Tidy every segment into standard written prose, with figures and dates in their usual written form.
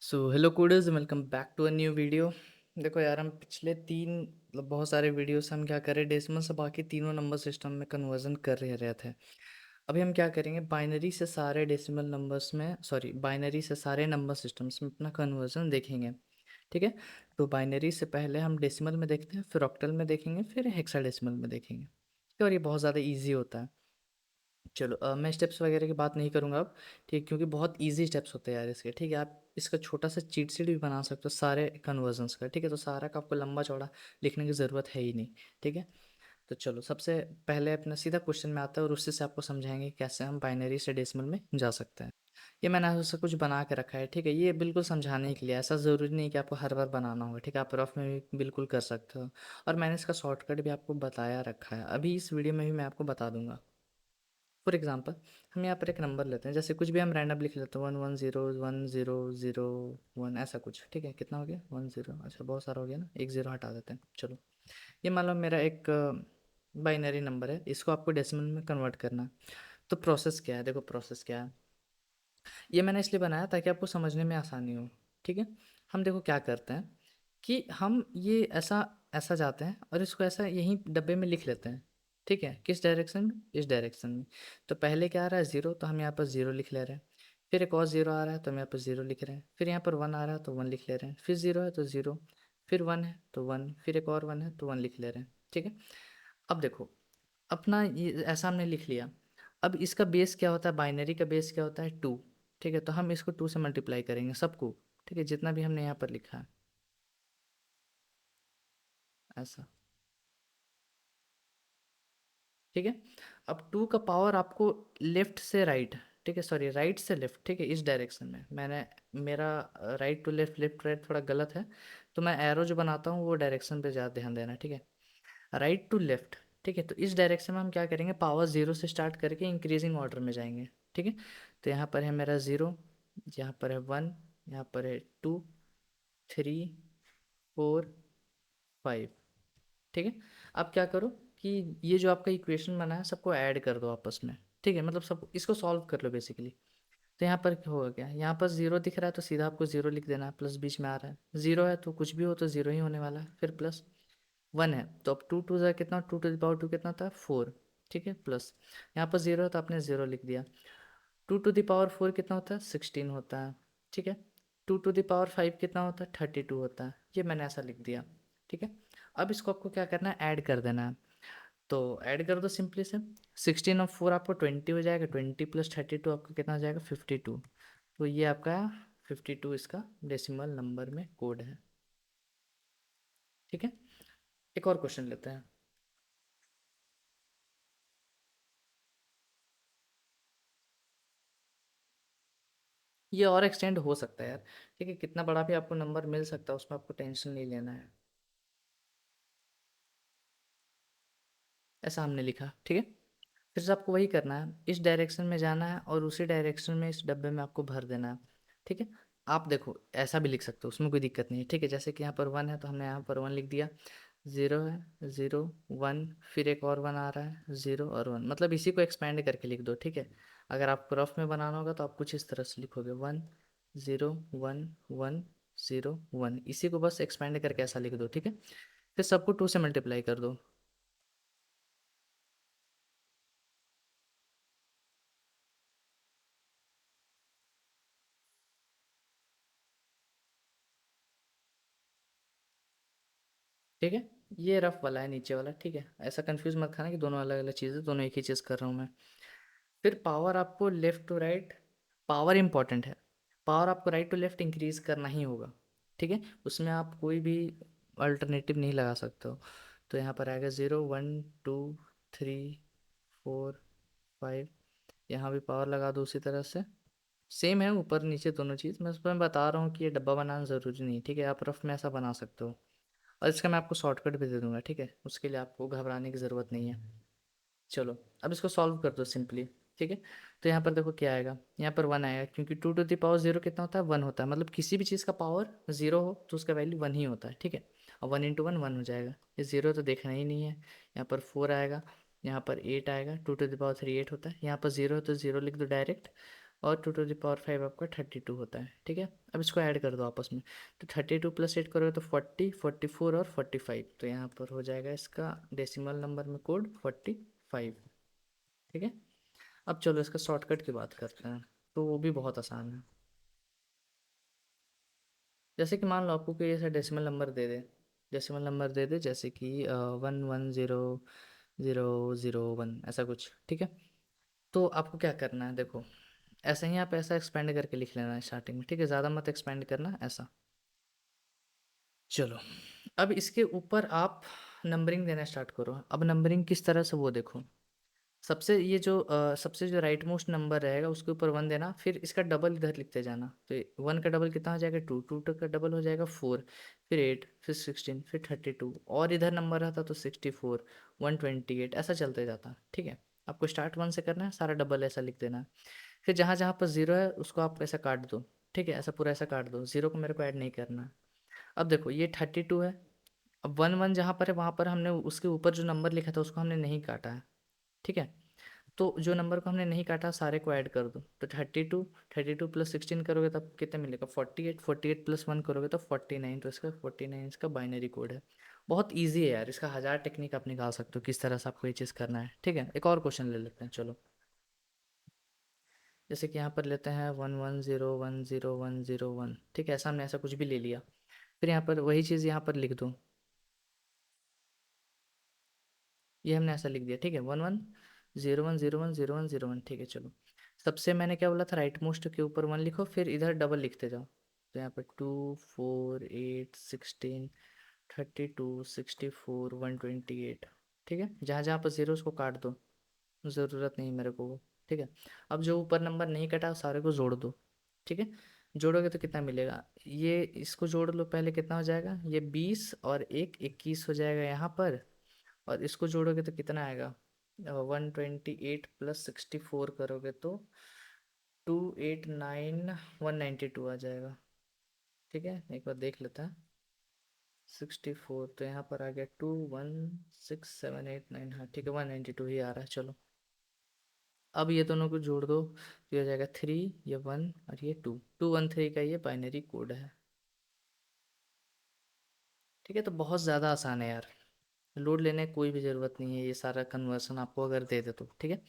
So hello coders, welcome back to a new video. देखो यार, हम पिछले तीन बहुत सारे वीडियो से हम क्या कर रहे हैं, डेसिमल से बाकी तीनों नंबर सिस्टम में कन्वर्जन कर रहे थे। अभी हम क्या करेंगे, बाइनरी से सारे डेसिमल नंबर्स में, सॉरी, बाइनरी से सारे नंबर सिस्टम्स में अपना कन्वर्जन देखेंगे। ठीक है। तो बाइनरी से पहले हम डेसिमल में देखते हैं, फिर ऑक्टल में देखेंगे, फिर हेक्साडेसिमल में देखेंगे। और ये बहुत ज़्यादा ईजी होता है। चलो, मैं स्टेप्स वगैरह की बात नहीं करूँगा अब। ठीक, क्योंकि बहुत इजी स्टेप्स होते हैं यार इसके। ठीक है, आप इसका छोटा सा चीट शीट भी बना सकते हो सारे कन्वर्जन्स का। ठीक है, तो सारा का आपको लंबा चौड़ा लिखने की ज़रूरत है ही नहीं। ठीक है। तो चलो, सबसे पहले अपना सीधा क्वेश्चन में आता है और उससे से आपको समझाएंगे कैसे हम बाइनरी से डेसिमल में जा सकते हैं। ये मैंने उससे कुछ बना के रखा है। ठीक है, ये बिल्कुल समझाने के लिए, ऐसा ज़रूरी नहीं कि आपको हर बार बनाना होगा। ठीक है, आप रफ में भी बिल्कुल कर सकते हो। और मैंने इसका शॉर्टकट भी आपको बताया रखा है, अभी इस वीडियो में भी मैं आपको बता दूंगा। फॉर एग्जाम्पल, हम यहाँ पर एक नंबर लेते हैं, जैसे कुछ भी हम रैंडम लिख लेते हैं, 1 1 0 1 0 0 1, ऐसा कुछ। ठीक है, कितना हो गया? 1 0। अच्छा, बहुत सारा हो गया ना, एक ज़ीरो हटा देते हैं। चलो, ये मान लो मेरा एक बाइनरी नंबर है, इसको आपको डेसिमल में कन्वर्ट करना है। तो प्रोसेस क्या है, देखो प्रोसेस क्या है। ये मैंने इसलिए बनाया ताकि आपको समझने में आसानी हो। ठीक है। हम देखो क्या करते हैं कि हम ये ऐसा ऐसा जाते हैं और इसको ऐसा यहीं डब्बे में लिख लेते हैं। ठीक है, किस डायरेक्शन में? इस डायरेक्शन में। तो पहले क्या आ रहा है? ज़ीरो, तो हम यहाँ पर ज़ीरो लिख ले रहे हैं। फिर एक और ज़ीरो आ रहा है तो हम यहाँ पर ज़ीरो लिख रहे हैं। फिर यहाँ पर वन आ रहा है तो वन लिख ले रहे हैं। फिर ज़ीरो है तो ज़ीरो। फिर वन है तो वन। फिर एक और वन है तो वन लिख ले रहे हैं। ठीक है। अब देखो, अपना ये ऐसा हमने लिख लिया। अब इसका बेस क्या होता है? बाइनरी का बेस क्या होता है? टू। ठीक है, तो हम इसको टू से मल्टीप्लाई करेंगे सबको। ठीक है, जितना भी हमने यहाँ पर लिखा है, ऐसा। ठीक है। अब टू का पावर आपको लेफ्ट से राइट, ठीक है, सॉरी, राइट से लेफ्ट, ठीक है, इस डायरेक्शन में। मैंने मेरा right to left, left to right थोड़ा गलत है, तो मैं एरो जो बनाता हूँ वो डायरेक्शन पे ज़्यादा ध्यान देना। ठीक है, राइट टू लेफ्ट। ठीक है, तो इस डायरेक्शन में हम क्या करेंगे, पावर ज़ीरो से स्टार्ट करके इंक्रीजिंग ऑर्डर में जाएंगे। ठीक है, तो यहाँ पर है मेरा ज़ीरो, यहाँ पर है वन, यहाँ पर है टू, थ्री, फोर, फाइव। ठीक है। अब क्या करो कि ये जो आपका इक्वेशन बना है सबको ऐड कर दो आपस में। ठीक है, मतलब सब इसको सॉल्व कर लो बेसिकली। तो यहाँ पर क्या होगा, क्या यहाँ पर जीरो दिख रहा है तो सीधा आपको जीरो लिख देना है, प्लस बीच में आ रहा है, जीरो है तो कुछ भी हो तो जीरो ही होने वाला है। फिर प्लस वन है तो अब टू टू ज़ा कितना, two to the power to कितना था? फोर। ठीक है, प्लस यहाँ पर जीरो है तो आपने जीरो लिख दिया। Two to the power four कितना होता है? 16 होता है। ठीक है। Two to the power five कितना होता है? 32 होता है। ये मैंने ऐसा लिख दिया। ठीक है। अब इसको आपको क्या करना है? ऐड कर देना है। तो ऐड कर दो सिंपली से। 16 और फोर आपको 20 हो जाएगा, 20 प्लस 32 आपको कितना हो जाएगा? 52। तो ये आपका 52 इसका डेसिमल नंबर में कोड है। ठीक है, एक और क्वेश्चन लेते हैं। ये और एक्सटेंड हो सकता है यार। ठीक है, कितना बड़ा भी आपको नंबर मिल सकता है, उसमें आपको टेंशन नहीं लेना है। ऐसा हमने लिखा। ठीक है, फिर से आपको वही करना है, इस डायरेक्शन में जाना है और उसी डायरेक्शन में इस डब्बे में आपको भर देना है। ठीक है। आप देखो, ऐसा भी लिख सकते हो, उसमें कोई दिक्कत नहीं है। ठीक है, जैसे कि यहाँ पर वन है तो हमने यहाँ पर वन लिख दिया। ज़ीरो है, ज़ीरो, वन, फिर एक और वन आ रहा है, ज़ीरो और वन, मतलब इसी को एक्सपेंड करके लिख दो। ठीक है, अगर आपको रफ में बनाना होगा तो आप कुछ इस तरह से लिखोगे, one, zero, one, one, zero, one, इसी को बस एक्सपेंड करके ऐसा लिख दो। ठीक है, फिर सबको टू से मल्टीप्लाई कर दो। ठीक है, ये रफ वाला है, नीचे वाला। ठीक है, ऐसा कंफ्यूज मत खाना कि दोनों अलग अलग चीज़ें, दोनों एक ही चीज़ कर रहा हूँ मैं। फिर पावर आपको left to right, power important है, पावर आपको राइट टू लेफ्ट इंक्रीज करना ही होगा। ठीक है, उसमें आप कोई भी अल्टरनेटिव नहीं लगा सकते हो। तो यहाँ पर आएगा zero, one, two, three, four, five. यहाँ भी पावर लगा दो उसी तरह से। सेम है ऊपर नीचे दोनों चीज़, मैं उसमें बता रहा हूँ कि ये डब्बा बनाना ज़रूरी नहीं। ठीक है, आप रफ में ऐसा बना सकते हो। और इसका मैं आपको शॉर्टकट भी दे दूंगा। ठीक है, उसके लिए आपको घबराने की ज़रूरत नहीं है। चलो, अब इसको सॉल्व कर दो सिंपली। ठीक है, तो यहाँ पर देखो क्या आएगा, यहाँ पर वन आएगा, क्योंकि two to the power zero कितना होता है? वन होता है, मतलब किसी भी चीज़ का पावर जीरो हो तो उसका वैल्यू वन ही होता है। ठीक है, और वन इंटू वन वन हो जाएगा, ये जीरो तो देखना ही नहीं है। यहाँ पर फोर आएगा, यहाँ पर एट आएगा, two to the power three eight होता है, यहाँ पर जीरो है तो जीरो लिख दो डायरेक्ट। और 2 to the power 5 आपका 32 होता है, ठीक है। अब इसको ऐड कर दो आपस में, तो 32 प्लस 8 करोगे तो 40, 44 और 45, तो यहाँ पर हो जाएगा इसका डेसिमल नंबर में कोड 45, ठीक है। अब चलो इसका शॉर्टकट की बात करते हैं, तो वो भी बहुत आसान है। जैसे कि मान लो आपको कोई ऐसा डेसिमल नंबर दे दे, डेसिमल नंबर दे दे जैसे कि 1100001 ऐसा कुछ, ठीक है। तो आपको क्या करना है, देखो ऐसे ही आप ऐसा एक्सपेंड करके लिख लेना है स्टार्टिंग में, ठीक है, ज़्यादा मत एक्सपेंड करना ऐसा। चलो, अब इसके ऊपर आप नंबरिंग देना स्टार्ट करो। अब नंबरिंग किस तरह से वो देखो, सबसे ये जो सबसे जो राइट मोस्ट नंबर रहेगा उसके ऊपर 1 देना, फिर इसका डबल इधर लिखते जाना, तो 1 का डबल कितना हो जाएगा 2, 2 का डबल हो जाएगा 4, फिर 8, फिर 16, फिर 32, और इधर नंबर रहता तो 64, 128, ऐसा चलते जाता, ठीक है। आपको स्टार्ट 1 से करना है, सारा डबल ऐसा लिख देना है। फिर जहाँ जहाँ पर जीरो है उसको आप ऐसा काट दो, ठीक है, ऐसा पूरा ऐसा काट दो, जीरो को मेरे को ऐड नहीं करना है। अब देखो ये 32 है, अब 1 1 जहाँ पर है वहाँ पर हमने उसके ऊपर जो नंबर लिखा था उसको हमने नहीं काटा है, ठीक है। तो जो नंबर को हमने नहीं काटा सारे को ऐड कर दो, तो 32, 32 प्लस 16 करोगे तब कितना मिलेगा 48, 48 प्लस 1 करोगे तो 49, तो इसका 49 इसका बाइनरी कोड है। बहुत ईजी है यार, इसका 1000 टेक्निक आप निकाल सकते हो किस तरह से आपको ये चीज़ करना है, ठीक है। एक और क्वेश्चन ले लेते हैं चलो, जैसे कि यहाँ पर लेते हैं 1101001, ठीक है, ऐसा हमने ऐसा कुछ भी ले लिया। फिर यहाँ पर वही चीज़ यहाँ पर लिख दो, ये हमने ऐसा लिख दिया, ठीक है, 1101010101, ठीक है। चलो, सबसे मैंने क्या बोला था, राइट मोस्ट के ऊपर 1 लिखो, फिर इधर डबल लिखते जाओ, तो यहाँ पर 2 4 8 16 32 64 128, ठीक है। जहाँ जहाँ पर जीरो उसको काट दो, ज़रूरत नहीं मेरे को वो, ठीक है। अब जो ऊपर नंबर नहीं कटा सारे को जोड़ दो, ठीक है। जोड़ोगे तो कितना मिलेगा, ये इसको जोड़ लो पहले, कितना हो जाएगा, ये 20 और एक 21 हो जाएगा यहाँ पर, और इसको जोड़ोगे तो कितना आएगा, 128 प्लस 64 करोगे तो 289 192 आ जाएगा, ठीक है। एक बार देख लेते हैं, 64 तो यहाँ पर आ गया 216 7 8 9, हाँ ठीक है, 192 ही आ रहा है। चलो, अब ये दोनों को जोड़ दो तो ये हो जाएगा 3, ये 1 और ये 2, 213 का ये बाइनरी कोड है, ठीक है। तो बहुत ज़्यादा आसान है यार, लोड लेने की कोई भी ज़रूरत नहीं है, ये सारा कन्वर्सन आपको अगर दे दे तो, ठीक है।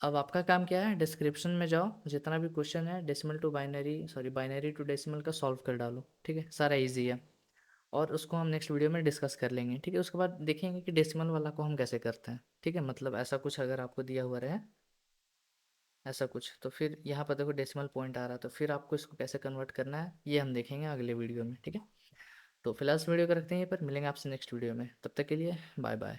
अब आपका काम क्या है, डिस्क्रिप्शन में जाओ, जितना भी क्वेश्चन है decimal to binary, sorry binary to decimal का सॉल्व कर डालो, ठीक है, सारा इजी है। और उसको हम नेक्स्ट वीडियो में डिस्कस कर लेंगे, ठीक है। उसके बाद देखेंगे कि डेसिमल वाला को हम कैसे करते हैं, ठीक है, मतलब ऐसा कुछ अगर आपको दिया हुआ रहे ऐसा कुछ, तो फिर यहाँ पर देखो डेसिमल पॉइंट आ रहा है, तो फिर आपको इसको कैसे कन्वर्ट करना है ये हम देखेंगे अगले वीडियो में, ठीक है। तो फिलहाल इस वीडियो को रखते हैं यहीं पर, मिलेंगे आपसे नेक्स्ट वीडियो में, तब तक के लिए बाय बाय।